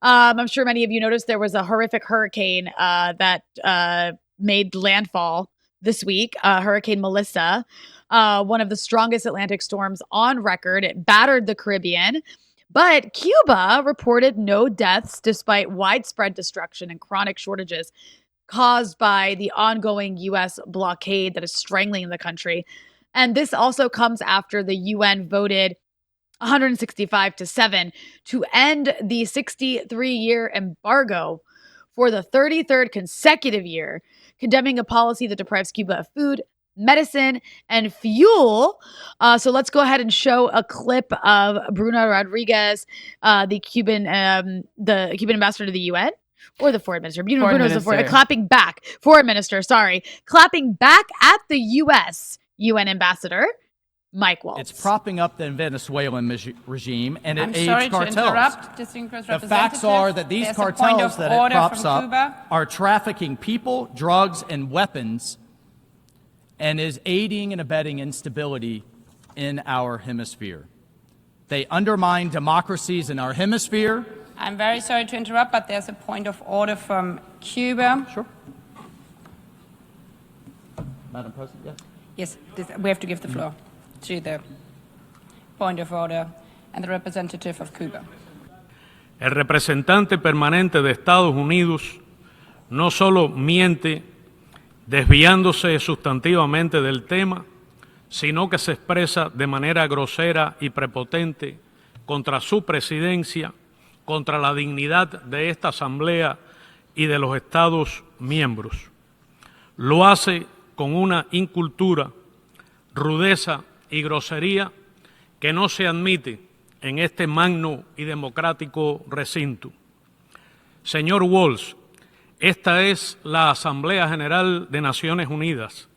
I'm sure many of you noticed there was a horrific hurricane that made landfall this week, Hurricane Melissa, one of the strongest Atlantic storms on record. It battered the Caribbean. But Cuba reported no deaths despite widespread destruction and chronic shortages caused by the ongoing U.S. blockade that is strangling the country. And this also comes after the UN voted 165-7 to end the 63-year embargo for the 33rd consecutive year, condemning a policy that deprives Cuba of food, medicine, and fuel. So let's go ahead and show a clip of Bruno Rodriguez, the Cuban ambassador to the UN. Or the foreign minister. Bruno's the foreign, clapping back. Foreign minister, sorry. Clapping back at the U.S. UN ambassador, Mike Waltz. It's propping up the Venezuelan regime, and it aids cartels. The facts are that these cartels that it props up are trafficking people, drugs, and weapons, and is aiding and abetting instability in our hemisphere. They undermine democracies in our hemisphere. I'm very sorry to interrupt, but there's a point of order from Cuba. Sure. Madam President, yes? Yes, we have to give the floor to the point of order and the representative of Cuba. El representante permanente de Estados Unidos no solo miente desviándose sustantivamente del tema, sino que se expresa de manera grosera y prepotente contra su presidencia, contra la dignidad de esta Asamblea y de los Estados miembros. Lo hace con una incultura, rudeza y grosería que no se admite en este magno y democrático recinto. Señor Waltz, esta es la Asamblea General de Naciones Unidas,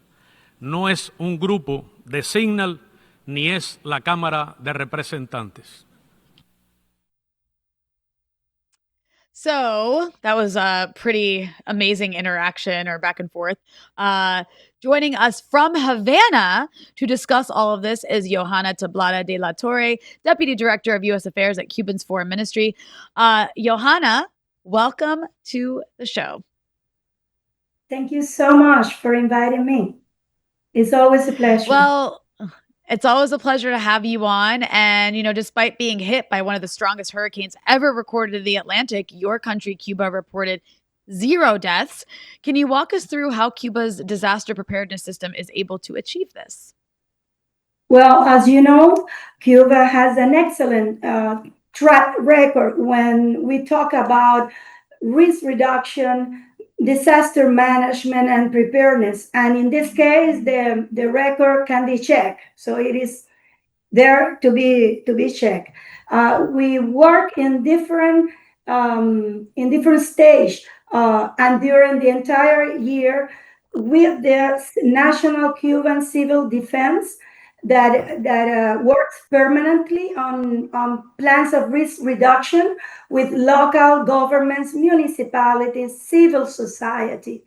no es un grupo de Signal ni es la Cámara de Representantes. So that was a pretty amazing interaction or back and forth. Joining us from Havana to discuss all of this is Johana Tablada de la Torre, Deputy Director of U.S. Affairs at Cuba's Foreign Ministry. Johana, welcome to the show. Thank you so much for inviting me. It's always a pleasure. Well, it's always a pleasure to have you on. And, despite being hit by one of the strongest hurricanes ever recorded in the Atlantic, your country, Cuba, reported 0 deaths. Can you walk us through how Cuba's disaster preparedness system is able to achieve this? Well, as you know, Cuba has an excellent track record when we talk about risk reduction, disaster management, and preparedness. And in this case, the record can be checked. So it is there to be checked. We work in different stage, and during the entire year with the National Cuban Civil Defense that works permanently on plans of risk reduction with local governments, municipalities, civil society,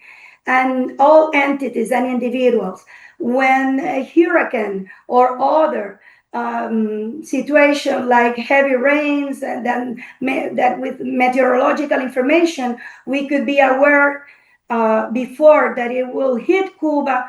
and all entities and individuals. When a hurricane or other situation like heavy rains, and then that with meteorological information, we could be aware before that it will hit Cuba.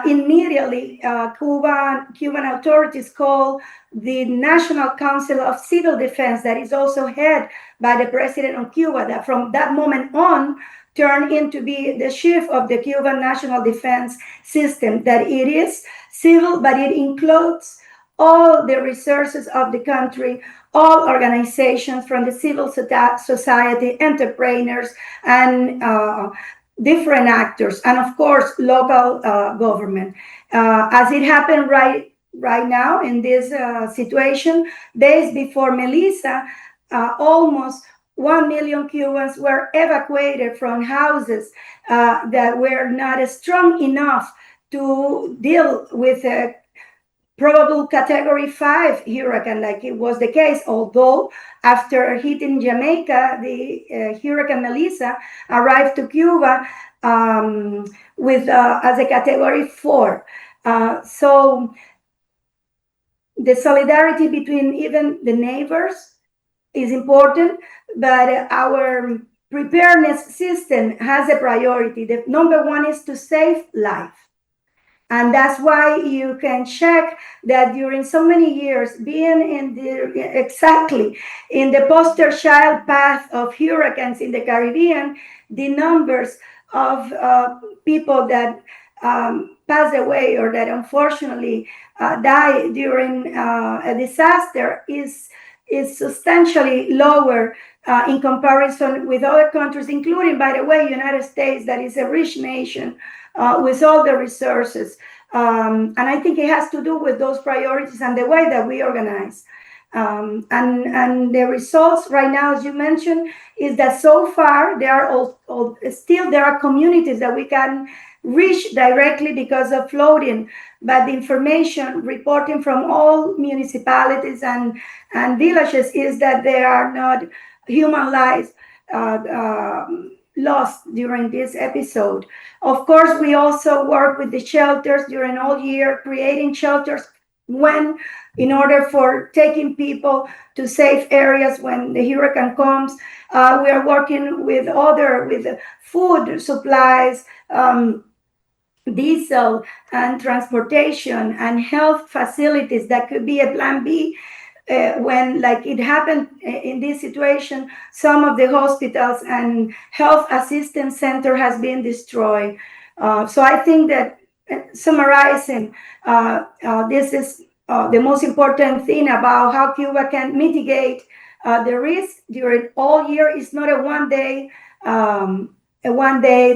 Immediately, Cuban authorities call the National Council of Civil Defense, that is also head by the president of Cuba, that from that moment on turned into be the chief of the Cuban National Defense System, that it is civil, but it includes all the resources of the country, all organizations from the civil society, entrepreneurs, and different actors, and of course local government. As it happened right now in this situation, days before Melissa, almost 1 million Cubans were evacuated from houses that were not strong enough to deal with a probable Category 5 hurricane, like it was the case, although after hitting Jamaica, the Hurricane Melissa arrived to Cuba with as a Category 4. So the solidarity between even the neighbors is important, but our preparedness system has a priority. The number one is to save life. And that's why you can check that during so many years, being exactly in the poster child path of hurricanes in the Caribbean, the numbers of people that pass away or that unfortunately die during a disaster is substantially lower in comparison with other countries, including, by the way, United States, that is a rich nation with all the resources. And I think it has to do with those priorities and the way that we organize. And the results right now, as you mentioned, is that so far there are communities that we can reach directly because of flooding, but the information reporting from all municipalities and villages is that there are not human lives lost during this episode. Of course, we also work with the shelters during all year, creating shelters in order for taking people to safe areas when the hurricane comes. We are working with food supplies, diesel and transportation and health facilities that could be a plan B. When, like it happened in this situation, some of the hospitals and health assistance center has been destroyed. So I think that summarizing, this is the most important thing about how Cuba can mitigate the risk during all year. Is not a one-day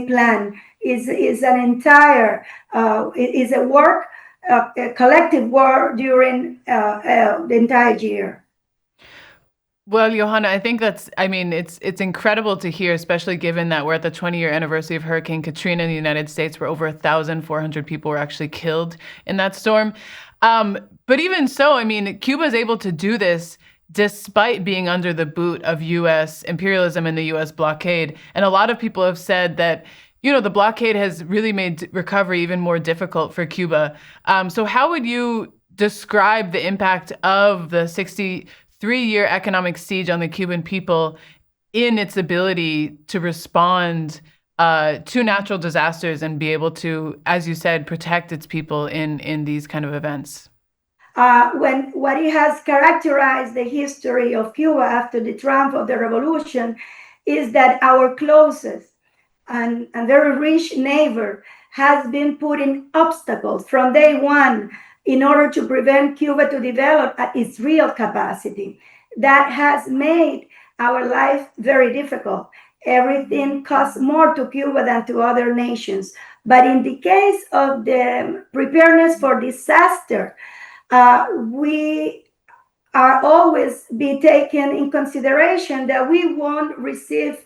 plan. Is an entire is a work, a collective work during the entire year. Well, Johana, I think it's incredible to hear, especially given that we're at the 20-year anniversary of Hurricane Katrina in the United States, where over 1,400 people were actually killed in that storm. But even so, I mean, Cuba is able to do this despite being under the boot of U.S. imperialism and the U.S. blockade. And a lot of people have said that, the blockade has really made recovery even more difficult for Cuba. So how would you describe the impact of the 63-year economic siege on the Cuban people in its ability to respond to natural disasters and be able to, as you said, protect its people in these kind of events? What it has characterized the history of Cuba after the triumph of the revolution is that our closest and very rich neighbor has been putting obstacles from day one in order to prevent Cuba to develop at its real capacity. That has made our life very difficult. Everything costs more to Cuba than to other nations. But in the case of the preparedness for disaster, we are always be taken in consideration that we won't receive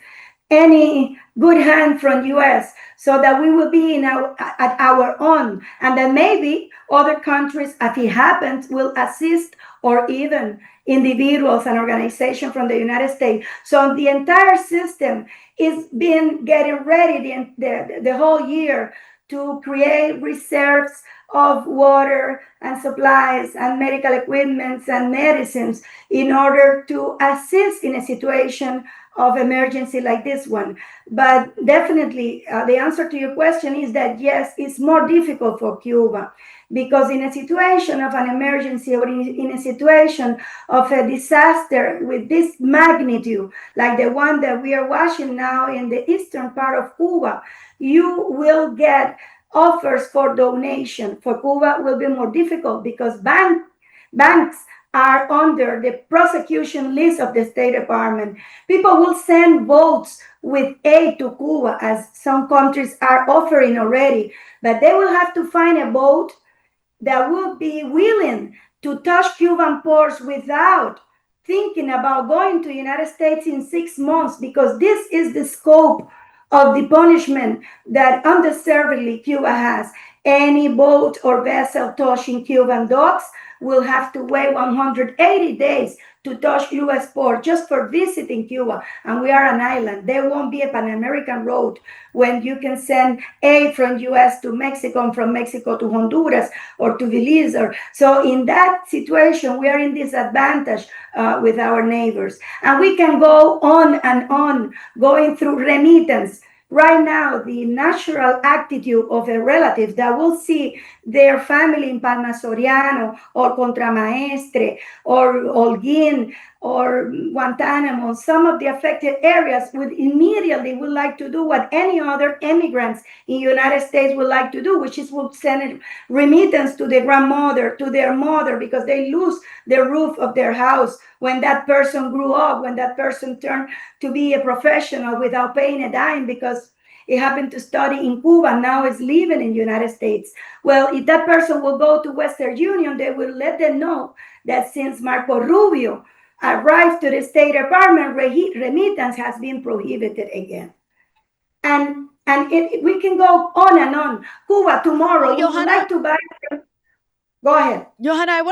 any good hand from U.S., so that we will be at our own, and that maybe other countries, as it happens, will assist, or even individuals and organizations from the United States. So the entire system is getting ready the whole year to create reserves of water and supplies and medical equipment and medicines in order to assist in a situation of emergency like this one. But definitely the answer to your question is that yes, it's more difficult for Cuba, because in a situation of an emergency or in a situation of a disaster with this magnitude, like the one that we are watching now in the eastern part of Cuba, you will get offers for donation. For Cuba will be more difficult because banks are under the prosecution list of the State Department. People will send boats with aid to Cuba, as some countries are offering already, but they will have to find a boat that will be willing to touch Cuban ports without thinking about going to the United States in 6 months, because this is the scope of the punishment that undeservedly Cuba has. Any boat or vessel touching Cuban docks will have to wait 180 days to touch U.S. port just for visiting Cuba. And we are an island. There won't be a Pan-American road when you can send aid from U.S. to Mexico and from Mexico to Honduras or to Belize. So in that situation, we are in disadvantage with our neighbors. And we can go on, going through remittance. Right now, the natural attitude of a relative that will see their family in Palma Soriano or Contramaestre or Holguín or Guantanamo, some of the affected areas would like to do what any other immigrants in the United States would like to do, which is would send remittance to their grandmother, to their mother, because they lose the roof of their house when that person grew up, when that person turned to be a professional without paying a dime because he happened to study in Cuba, now is living in the United States. Well, if that person will go to Western Union, they will let them know that since Marco Rubio arrived to the State Department, remittance has been prohibited again. And we can go on and on. Cuba tomorrow, we would like to buy. Go ahead. Johana, I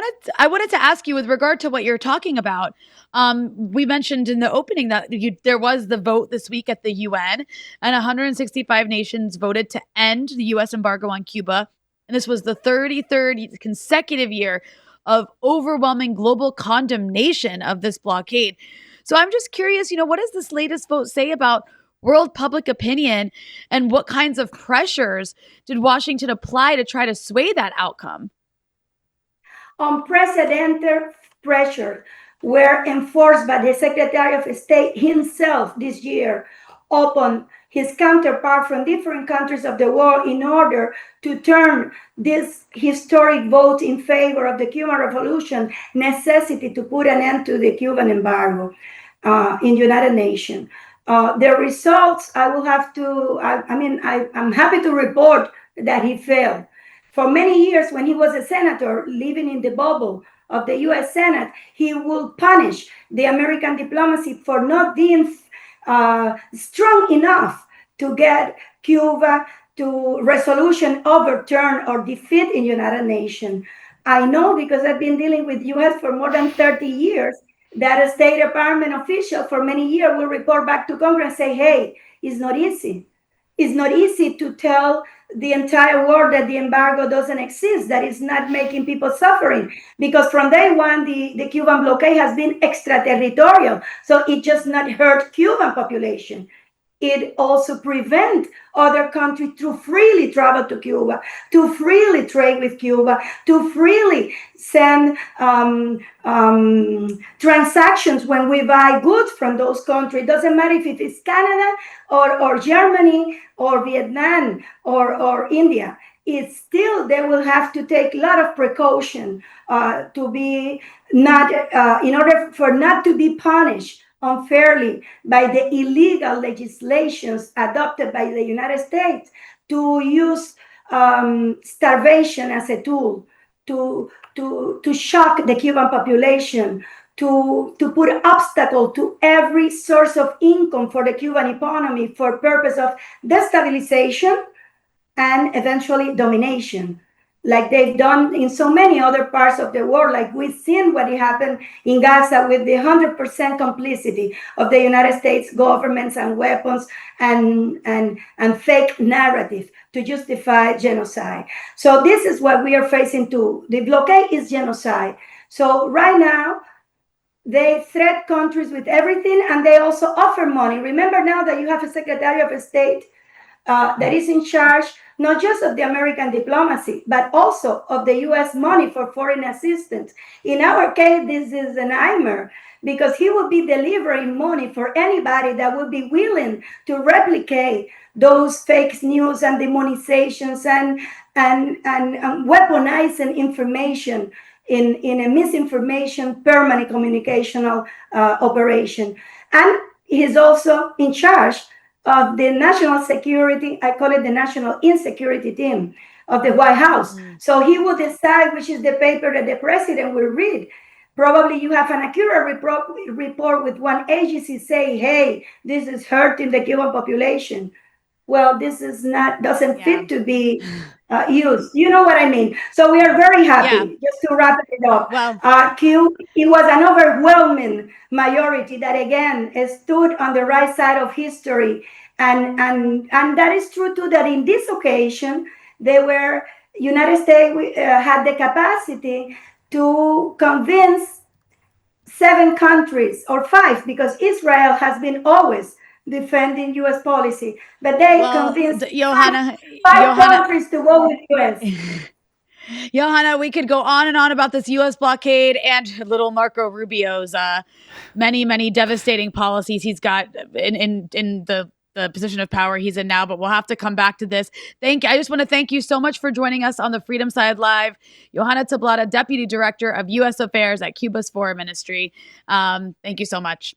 wanted to ask you with regard to what you're talking about. We mentioned in the opening that there was the vote this week at the UN, and 165 nations voted to end the U.S. embargo on Cuba. And this was the 33rd consecutive year of overwhelming global condemnation of this blockade. So I'm just curious, what does this latest vote say about world public opinion, and what kinds of pressures did Washington apply to try to sway that outcome? Unprecedented pressure were enforced by the Secretary of State himself this year upon his counterpart from different countries of the world in order to turn this historic vote in favor of the Cuban Revolution necessity to put an end to the Cuban embargo in the United Nations. The results, I'm happy to report that he failed. For many years, when he was a senator living in the bubble of the U.S. Senate, he will punish the American diplomacy for not being strong enough to get Cuba to resolution overturn or defeat in United Nations. I know because I've been dealing with U.S. for more than 30 years that a State Department official for many years will report back to Congress and say, hey, it's not easy. It's not easy to tell the entire world that the embargo doesn't exist, that it's not making people suffering. Because from day one, the Cuban blockade has been extraterritorial. So it just not hurt Cuban population. It also prevents other countries to freely travel to Cuba, to freely trade with Cuba, to freely send transactions when we buy goods from those countries. It doesn't matter if it is Canada or Germany or Vietnam or India. It's still, they will have to take a lot of precaution to be not, in order for not to be punished unfairly by the illegal legislations adopted by the United States to use starvation as a tool to shock the Cuban population, to put obstacle to every source of income for the Cuban economy for purpose of destabilization and eventually domination, like they've done in so many other parts of the world. Like we've seen what happened in Gaza with the 100% complicity of the United States governments and weapons and fake narrative to justify genocide. So this is what we are facing too. The blockade is genocide. So right now, they threat countries with everything, and they also offer money. Remember now that you have a Secretary of State that is in charge not just of the American diplomacy, but also of the U.S. money for foreign assistance. In our case, this is a nightmare because he will be delivering money for anybody that will be willing to replicate those fake news and demonizations and weaponizing information in a misinformation permanent communicational operation. And he's also in charge of the national security, I call it the national insecurity team of the White House. So he will decide which is the paper that the president will read. Probably you have an accurate report with one agency say, hey, this is hurting the Cuban population. well, this is not, doesn't fit to be used. You know what I mean? So we are very happy, just to wrap it up. Well, it was an overwhelming majority that again stood on the right side of history. And that is true too, that in this occasion, United States had the capacity to convince 7 countries or 5, because Israel has been always defending U.S. policy, but they convinced Johana, five countries to go with U.S. Johana, we could go on and on about this U.S. blockade and little Marco Rubio's many devastating policies he's got in the position of power he's in now, but we'll have to come back to this. I just want to thank you so much for joining us on the Freedom Side Live. Johana Tablada, Deputy Director of U.S. Affairs at Cuba's Foreign Ministry. Thank you so much.